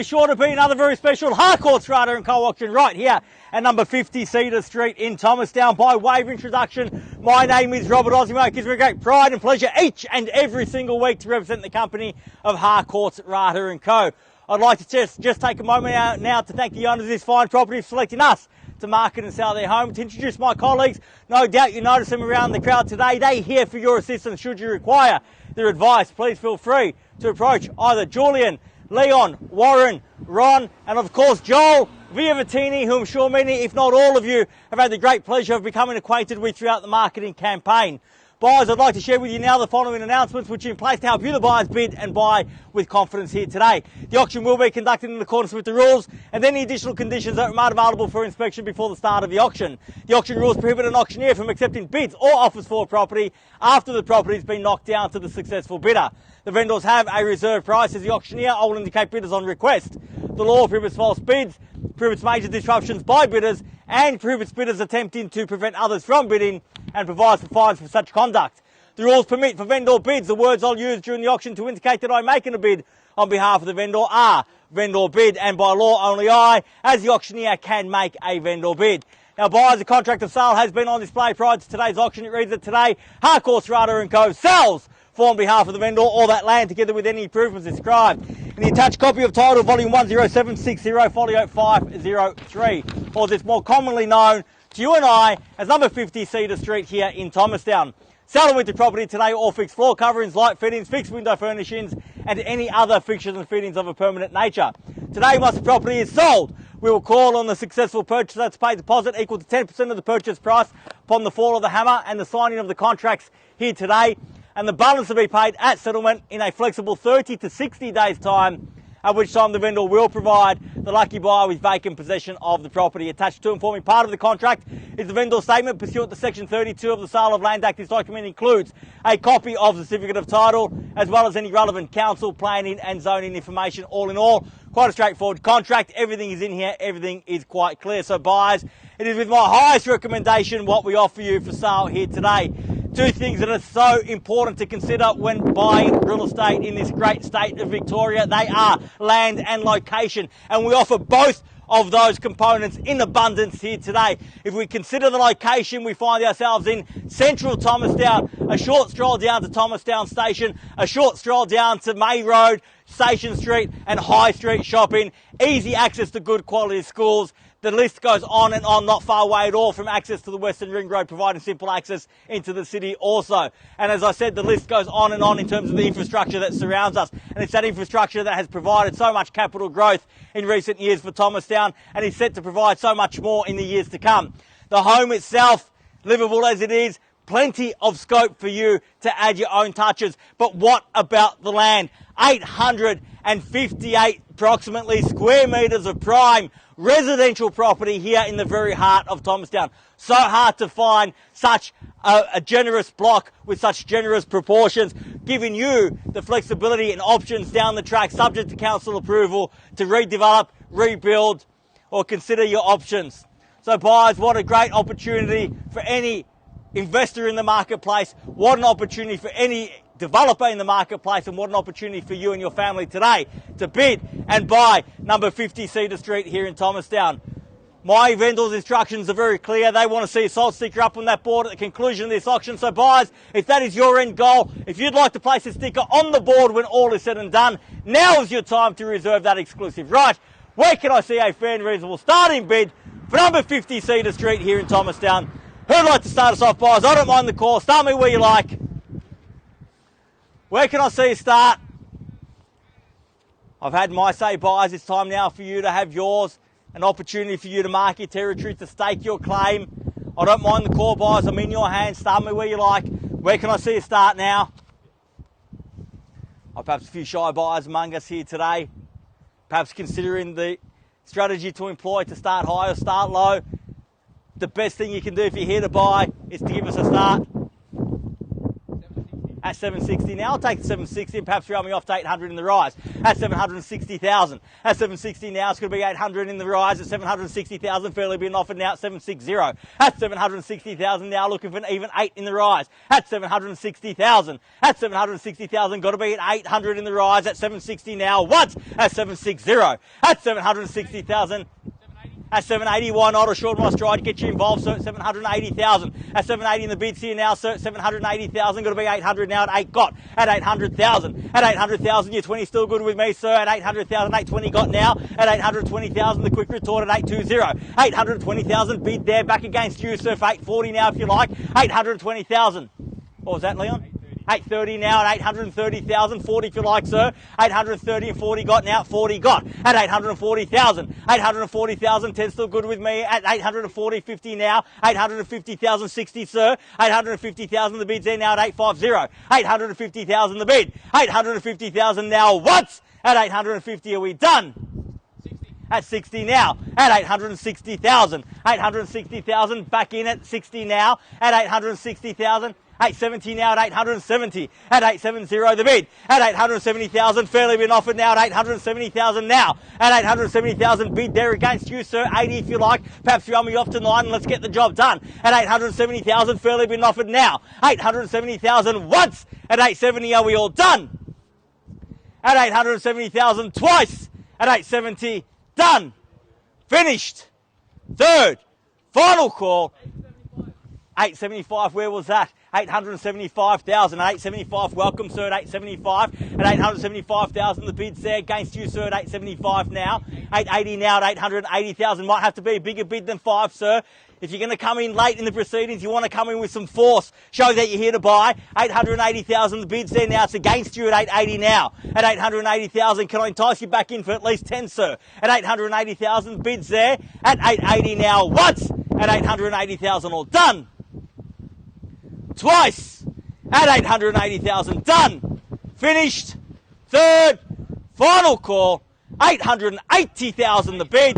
is sure to be another very special Harcourts Rata and Co auction right here at number 50 Cedar Street in Thomastown. By way of introduction, my name is Robert Ozzimo. It gives me great pride and pleasure each and every single week to represent the company of Harcourts Rata and Co. I'd like to just take a moment out now to thank the owners of this fine property for selecting us to market and sell their home. To introduce my colleagues, no doubt you notice them around the crowd today. They're here for your assistance should you require their advice. Please feel free to approach either Julian, Leon, Warren, Ron, and of course Joel Viavatini, who I'm sure many, if not all of you, have had the great pleasure of becoming acquainted with throughout the marketing campaign. Buyers, I'd like to share with you now the following announcements which are in place to help you the buyers bid and buy with confidence here today. The auction will be conducted in accordance with the rules and any additional conditions that are made available for inspection before the start of the auction. The auction rules prohibit an auctioneer from accepting bids or offers for a property after the property has been knocked down to the successful bidder. The vendors have a reserve price as the auctioneer. I will indicate bidders on request. The law prohibits false bids, prohibits major disruptions by bidders, and prohibits bidders attempting to prevent others from bidding, and provides for fines for such conduct. The rules permit for vendor bids. The words I'll use during the auction to indicate that I'm making a bid on behalf of the vendor are vendor bid, and by law only I, as the auctioneer, can make a vendor bid. Now, buyers, a contract of sale has been on display prior to today's auction. It reads that today, Harcourts Rata & Co. sells for on behalf of the vendor all that land together with any improvements described in the attached copy of title volume 10760 folio 503, or as it's more commonly known to you and I as number 50 Cedar Street here in Thomastown. Selling with the property today, all fixed floor coverings, light fittings, fixed window furnishings, and any other fixtures and fittings of a permanent nature. Today, once the property is sold, we will call on the successful purchaser to pay deposit equal to 10% of the purchase price upon the fall of the hammer and the signing of the contracts here today, and the balance will be paid at settlement in a flexible 30 to 60 days time, at which time the vendor will provide the lucky buyer with vacant possession of the property. Attached to and forming part of the contract is the vendor statement pursuant to Section 32 of the Sale of Land Act. This document includes a copy of the certificate of title, as well as any relevant council, planning and zoning information. All in all, quite a straightforward contract. Everything is in here. Everything is quite clear. So buyers, it is with my highest recommendation what we offer you for sale here today. Two things that are so important to consider when buying real estate in this great state of Victoria. They are land and location, and we offer both of those components in abundance here today. If we consider the location, we find ourselves in central Thomastown, a short stroll down to Thomastown Station, a short stroll down to May Road, Station Street and High Street shopping, easy access to good quality schools. The list goes on and on, not far away at all from access to the Western Ring Road, providing simple access into the city also. And as I said, the list goes on and on in terms of the infrastructure that surrounds us. And it's that infrastructure that has provided so much capital growth in recent years for Thomastown, and is set to provide so much more in the years to come. The home itself, livable as it is, plenty of scope for you to add your own touches. But what about the land? 858 approximately square metres of prime residential property here in the very heart of Thomastown. So hard to find such a generous block with such generous proportions, giving you the flexibility and options down the track, subject to council approval, to redevelop, rebuild, or consider your options. So buyers, what a great opportunity for any investor in the marketplace. What an opportunity for any developer in the marketplace, and what an opportunity for you and your family today to bid and buy number 50 Cedar Street here in Thomastown. My vendor's instructions are very clear. They want to see a sold sticker up on that board at the conclusion of this auction. So buyers, if that is your end goal, if you'd like to place a sticker on the board when all is said and done, now is your time to reserve that exclusive right. Where can I see a fair and reasonable starting bid for number 50 Cedar Street here in Thomastown? Who'd like to start us off, buyers? I don't mind the call. Start me where you like. Where can I see you start? I've had my say, buyers. It's time now for you to have yours. An opportunity for you to mark your territory, to stake your claim. I don't mind the call, buyers. I'm in your hands. Start me where you like. Where can I see you start now? Perhaps a few shy buyers among us here today. Perhaps considering the strategy to employ to start high or start low. The best thing you can do if you're here to buy is to give us a start. At 760 now, I'll take the 760 and perhaps round me off to 800 in the rise. At 760,000. At 760 now, it's going to be 800 in the rise. At 760,000, fairly being offered now at 760. At 760,000 now, looking for an even 8 in the rise. At 760,000. At 760,000, got to be at 800 in the rise. At 760 now, once. At 760. At 760,000. At 780, why not? A short my stride, get you involved, sir, at 780,000. At 780 in the bids here now, sir, at 780,000. Got to be 800 now at 8 got. At 800,000. At 800,000, your 20 still good with me, sir. At 800,000, 820 got now. At 820,000, the quick retort at 820. 820,000 bid there, back against you, sir, for 840 now if you like. 820,000. What was that, Leon? 830 now at 830,000, 40 if you like, sir. 830 and 40 got now, 40 got. At 840,000, 840,000, 10 still good with me. At 840, 50 now. 850,000, 60, sir. 850,000 the bid's there now at 850. 850,000 the bid. 850,000 now, what? At 850 are we done? At 60 now, at 860,000. 860,000 back in at 60 now. At 860,000. 870 now at 870. At 870 the bid. At 870,000, fairly been offered now at 870,000 now. At 870,000 bid there against you, sir. 80 if you like. Perhaps you run me off to 9 and let's get the job done. At 870,000, fairly been offered now. 870,000 once. At 870 are we all done? At 870,000 twice. At 870, done. Finished. Third. Final call. 875, where was that? 875,000. 875, welcome, sir, at 875. At 875,000, the bid's there against you, sir, at 875 now. 880 now at 880,000. Might have to be a bigger bid than 5, sir. If you're going to come in late in the proceedings, you want to come in with some force. Show that you're here to buy. 880,000, the bid's there now. It's against you at 880 now. At 880,000, can I entice you back in for at least 10, sir? At 880,000, the bid's there. At 880 now, once. At 880,000, all done. Twice. At 880,000, done. Finished. Third. Final call. 880,000, the bid.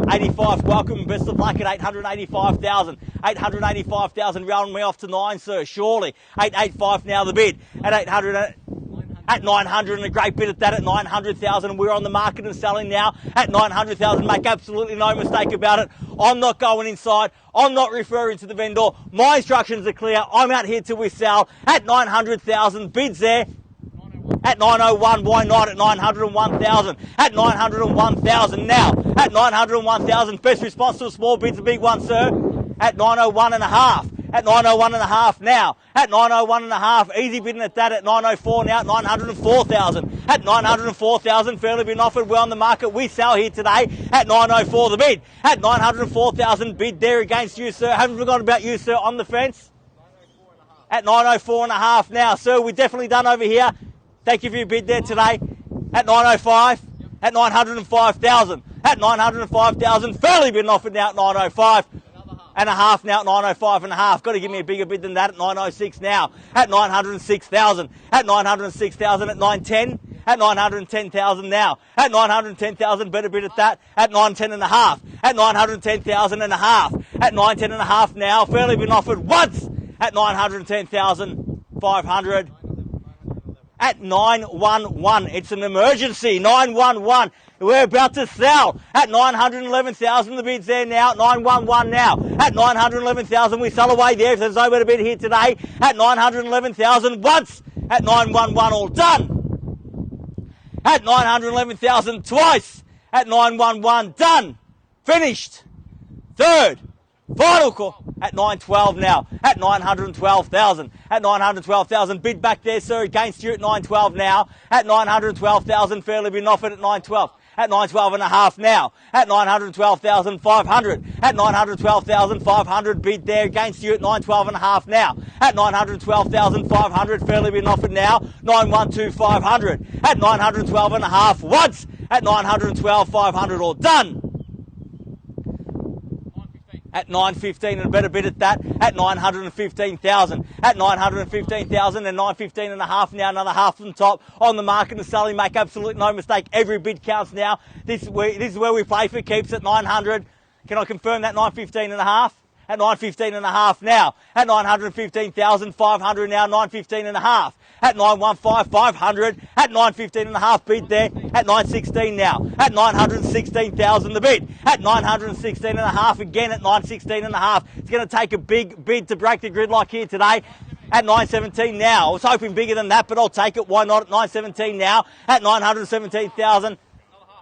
85, welcome, best of luck at 885,000. 885,000, round me off to 9, sir, surely. 885 now the bid. At 800, at 900, and a great bid at that at 900,000. We're on the market and selling now at 900,000. Make absolutely no mistake about it. I'm not going inside. I'm not referring to the vendor. My instructions are clear. I'm out here till we sell at 900,000. Bids there. At 901, why not? At 901,000. At 901,000 now. At 901,000. Best response to a small bid's a big one, sir. At 901 and a half. At 901 and a half now. At 901 and a half. Easy bidding at that at 904 now. At 904,000. At 904,000. Fairly been offered. We're on the market. We sell here today at 904 the bid. At 904,000 bid there against you, sir. Haven't forgotten about you, sir, on the fence. At 904 and a half now, sir. We're definitely done over here. Thank you for your bid there today. At 905, at 905,000, at 905,000, fairly been offered now at 905 and a half now at 905 and a half. Got to give me a bigger bid than that at 906 now. At 906,000, at 906,000, at 910, at 910,000 now. At 910,000, better bid at that. At 910 and a half, at 910,000 and a half, at 910 and a half now. Fairly been offered once at 910,500. At 911. It's an emergency. 911. We're about to sell. At 911,000, the bid's there now. 911 now. At 911,000, we sell away there. If there's nowhere to bid here today. At 911,000 once. At 911, all done. At 911,000 twice. At 911, done. Finished. Third. Final call at 912 now. At 912,000. At 912,000. Bid back there, sir, against you at 912 now. At 912,000. Fairly been offered at 912. At 912 and a half now. At 912,500. At 912,500. Bid there against you at 912 and a half now. At 912,500. Fairly been offered now. 912,500. At 912 and a half once. At 912,500. All done. At 915 and a better bid at that. At 915,000. At 915,000 and 915 and a half now. Another half from top on the market and selling. Make absolutely no mistake. Every bid counts now. This is where we play for keeps at 900. Can I confirm that 915 and a half? at 915 and a half now, at 915,500 now, 915 and a half, at 915,500, at 915 and a half bid there, at 916 now, at 916,000 the bid, at 916 and a half again, at 916 and a half. It's going to take a big bid to break the gridlock here today. At 917 now. I was hoping bigger than that, but I'll take it. Why not? At 917 now. At 917,000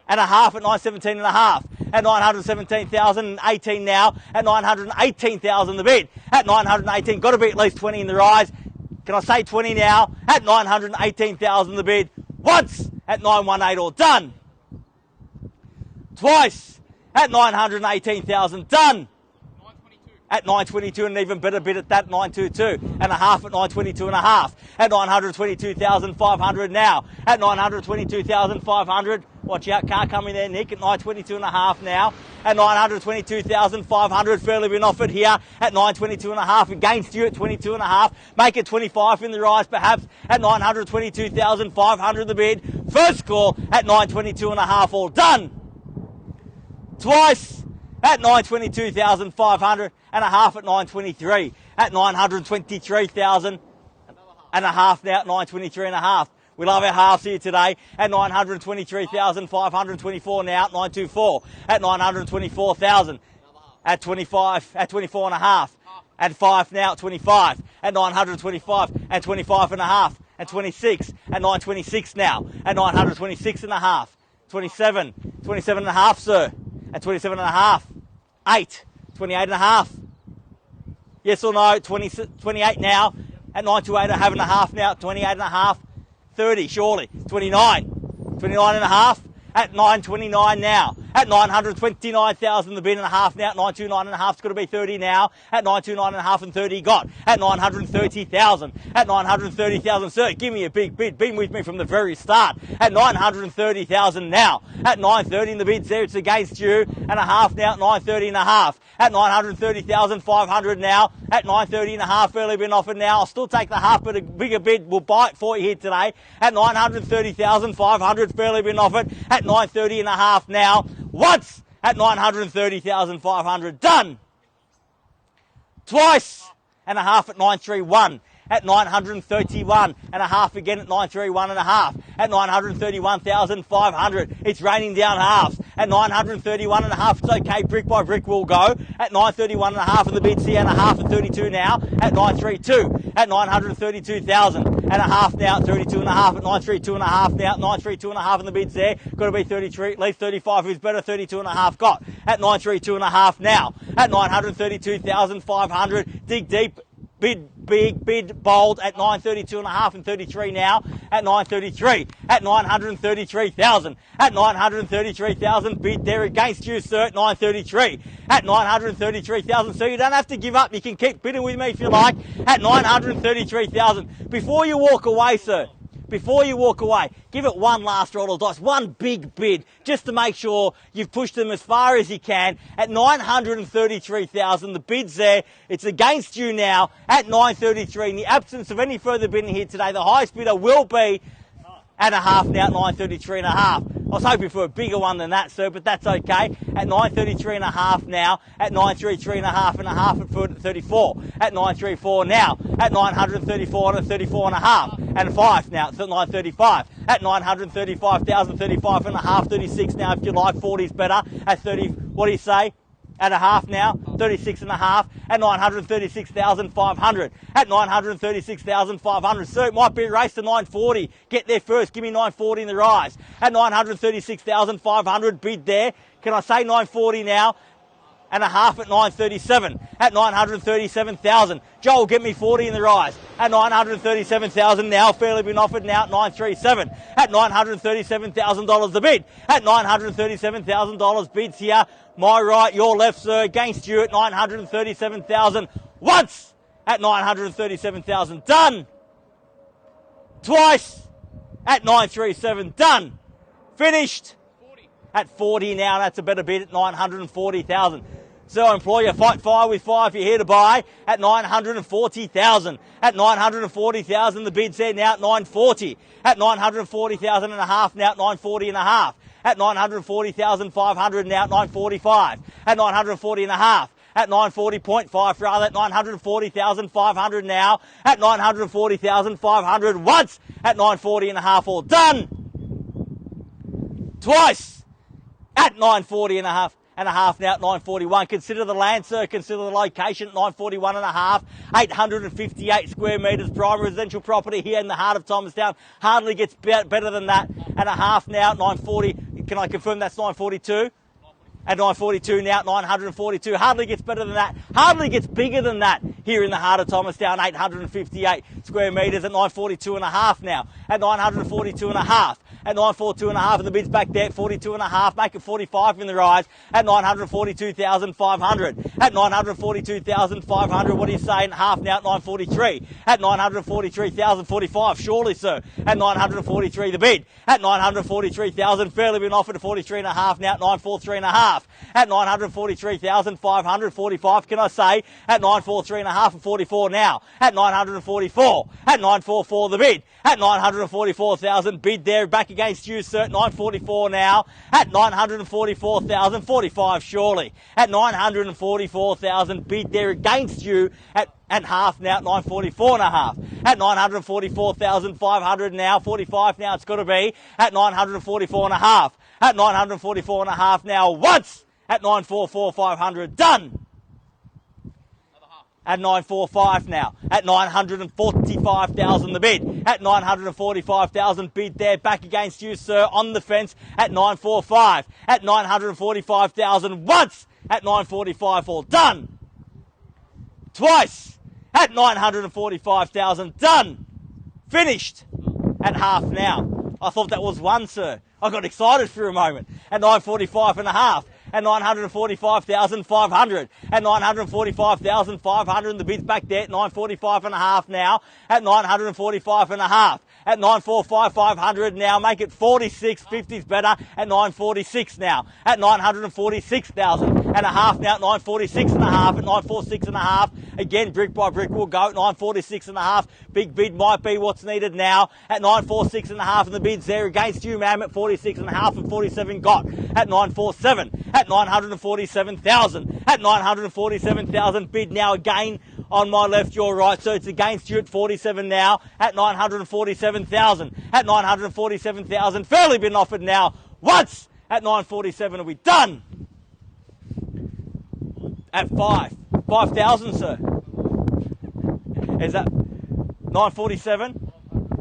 and a half. At 917 and a half. At 917,018 now. At 918,000 the bid. At 918. Got to be at least 20 in the rise. Can I say 20 now? At 918,000 the bid. Once. At 918 all done. Twice. At 918,000 done. At 922 and an even better bid at that, 922 and a half at 922 and a half. At 922,500 now. At 922,500. Watch out, car coming there, Nick, at 922 and a half now. At 922,500, fairly been offered here at 922 and a half. Against you at 22 and a half. Make it 25 in the rise, perhaps, at 922,500 the bid. First call at 922 and a half, all done. Twice. At 922,500 and a half at 923. At 923,000 and a half now at 923 and a half. We love our halves here today. At 923,524 now at 924. At 924,000. At 25. At 24 and a half. At 5 now at 25. At 925. At 25 and a half. At 26. At 926 now. At 926 and a half. 27. 27 and a half, sir. At 27 and a half. 8, 28 and a half. Yes or no? 28 now. At 928 I have and a half now. 28 and a half. 30, surely. 29. 29 and a half. At 929 now. At 929,000 the bid and a half now. At 929 and a half. It's got to be 30 now. At 929 and a half and 30 got. At 930,000. At 930,000. Sir, give me a big bid. Been with me from the very start. At 930,000 now. At 930 in the bids there. It's against you. And a half now. At 930 and a half. At 930,500 now. At 930 and a half. Fairly been offered now. I'll still take the half, but a bigger bid will buy it for you here today. At 930,500. Fairly been offered. At 930 and a half now. Once at 930,500. Done. Twice and a half at 931. At 931 and a half again at 931 and a half. At 931,500. It's raining down halves. At 931 and a half. It's okay. Brick by brick will go. At 931 and a half in the bids here and a half at 32 now. At 932. At 932,000 and a half now at 32 and a half. At 932 and a half now. At 932 and a half in the bids there. Got to be 33. At least 35. Who's better? 32 and a half got. At 932 and a half now. At 932,500. Dig deep. Bid big, bid bold at 932 and a half and 33 now. At 933. At 933,000. At 933,000. Bid there against you, sir, at 933. At 933,000. So you don't have to give up. You can keep bidding with me if you like. At 933,000. Before you walk away, sir. Before you walk away, give it one last roll of dice, one big bid, just to make sure you've pushed them as far as you can. At 933,000, the bid's there. It's against you now at 933. In the absence of any further bidding here today, the highest bidder will be at a half now at 933 and a half. I was hoping for a bigger one than that, sir, but that's okay. At 933 and a half now. At 933 and a half at 34. At 934 now. At 934 and a 34 and a half. And 5 now. It's at 935. At 935,000, 35 and a half, 36 now if you like. 40's better. At 30, what do you say? At a half now, 36 and a half, at 936,500. At 936,500. So it might be a race to 940. Get there first. Give me 940 in the rise. At 936,500. Bid there. Can I say 940 now? And a half at 937. At 937,000. Joel, get me 40 in the rise. At 937,000 now. Fairly been offered now at 937. At $937,000 the bid. At $937,000 bids here. My right, your left, sir. Against you at 937,000. Once at 937,000. Done. Twice at 937. Done. Finished. 40. At 40 now. That's a better bid at 940,000. So I implore you, fight fire with fire if you're here to buy at 940,000. At 940,000, the bid's there now at 940. At 940,000 and a half now at 940 and a half. At 940,500 now at 945. At 940 and a half. at 940.5 for Rata at 940,500 now, at 940,500 once, at 940.5 all done. Twice, at 940.5 now at 941. Consider the land, sir. Consider the location at 941.5. 858 square metres. Prime residential property here in the heart of Thomastown. Hardly gets better than that. And a half now at 940. Can I confirm that's 942? At 942 now at 942. Hardly gets better than that. Hardly gets bigger than that here in the heart of Thomastown. 858 square metres at 942.5 now. At 942.5. At 942.5 and the bid's back there at 42.5. Make it 45 in the rise at 942,500. At 942,500, what are you saying? Half now at 943. At 943,045, surely, sir. At 943 the bid. At 943,000, fairly been offered at 43.5 now at 943.5. At 943,500, 45, can I say? At 943.5 and 44 now. At 944. At 944 the bid. At 944,000, bid there, back against you, sir, at 944 now. At 944,000, 45 surely. At 944,000, bid there against you at half now at 944.5. At 944,500 now, 45 now it's got to be. At 944.5. At 944.5 now once. At 944,500, done. At 945 now. At 945,000 the bid. At 945,000 bid there. Back against you, sir, on the fence at 945. At 945,000 once. At 945 all done. Twice. At 945,000 done. Finished. At half now. I thought that was one, sir. I got excited for a moment. At 945.5. At 945,500. At 945,500 and the bid's back there at 945.5 now. At 945.5. At 945,500 now. Make it 46. 50's better. At 946 now. At 946,000 and a half now. At 946.5. At 946.5. Again, brick by brick will go at 946.5. Big bid might be what's needed now. At 946.5 and the bid's there against you, ma'am, at 46.5 and 47 got. At 947. At 947,000. At 947,000 bid now again on my left, your right. So it's against you at 47 now. At 947,000. At 947,000. Fairly been offered now. Once. At 947 are we done? At 5,000, sir. Is that 947?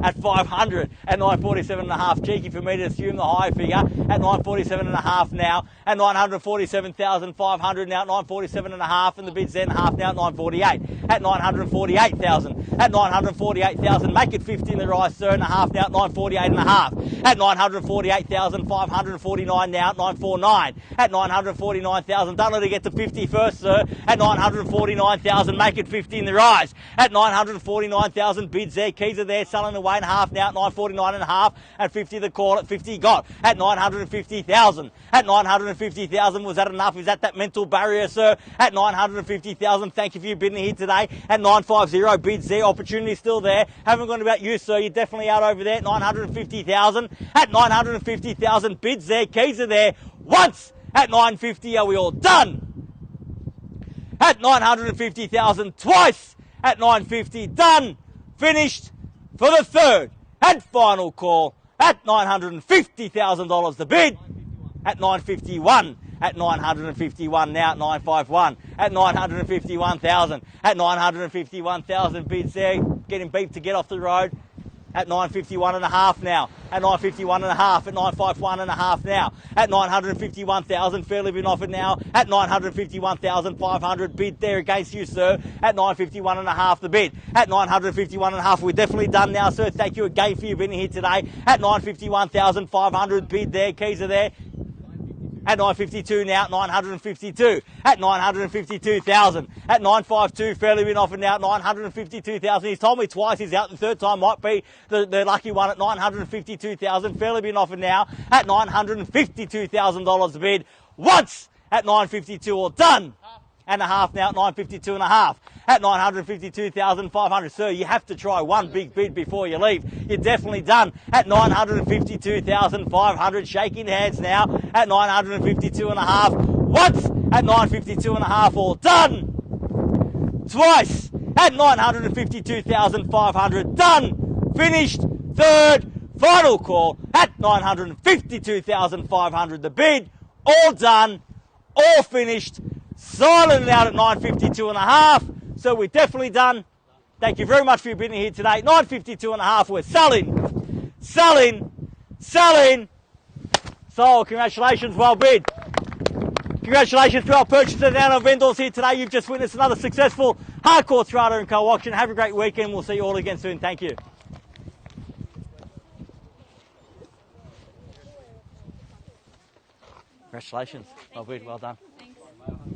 At 500, at 947.5. Cheeky for me to assume the high figure. At 947.5 now. At 947,500 now. At 947.5 and the bid's then half now at 948. At 948,000. At 948,000. Make it 50 in the rise, sir. And a half now at 948.5. At 948,549 now. At 949. At 949,000. Don't let it get to 50 first, sir. At 949,000. Make it 50 in the rise. At 949,000. Bids there. Keys are there. Selling away and a half now at 949.5. At 50 the call. At 50 got. At 950,000. At 950,000. Was that enough? Is that mental barrier, sir? At 950,000. Thank you for your bidding here today. At 950 bids there. Opportunity still there. Haven't gone about you, sir. You're definitely out over there at 950,000. At 950,000 bids there. Keys are there. Once at 950. Are we all done? At 950,000 twice. At 950 done. Finished for the third and final call at $950,000 the bid. At 951. At 951 now at 951. At 951,000. At 951,000 bids there. Getting beeped to get off the road. At 951.5 now. At 951.5. At 951.5 now. At 951,000. Fairly been offered now. At 951,500 bid there against you, sir. At 951.5 the bid. At 951.5. We're definitely done now, sir. Thank you again for your bidding here today. At 951,500 bid there. Keys are there. At 952 now, at 952. At 952,000. At 952, fairly been offered now at 952,000. He's told me twice he's out. The third time might be the lucky one at 952,000. Fairly been offered now at $952,000 the bid. Once at 952 all done. And a half now at 952.5. At 952,500. Sir, you have to try one big bid before you leave. You're definitely done. At 952,500. Shaking hands now at 952.5. Once at 952.5, all done. Twice at 952,500, done. Finished. Third, final call at 952,500, the bid, all done, all finished, silent out at 952.5, so we're definitely done. Thank you very much for your bidding here today. 952.5, we're selling, selling, selling. So, congratulations, well bid. Congratulations to our purchasers and our vendors here today. You've just witnessed another successful Harcourts Rata & Co auction. Have a great weekend. We'll see you all again soon. Thank you. Congratulations. Well bid, well done. Thanks.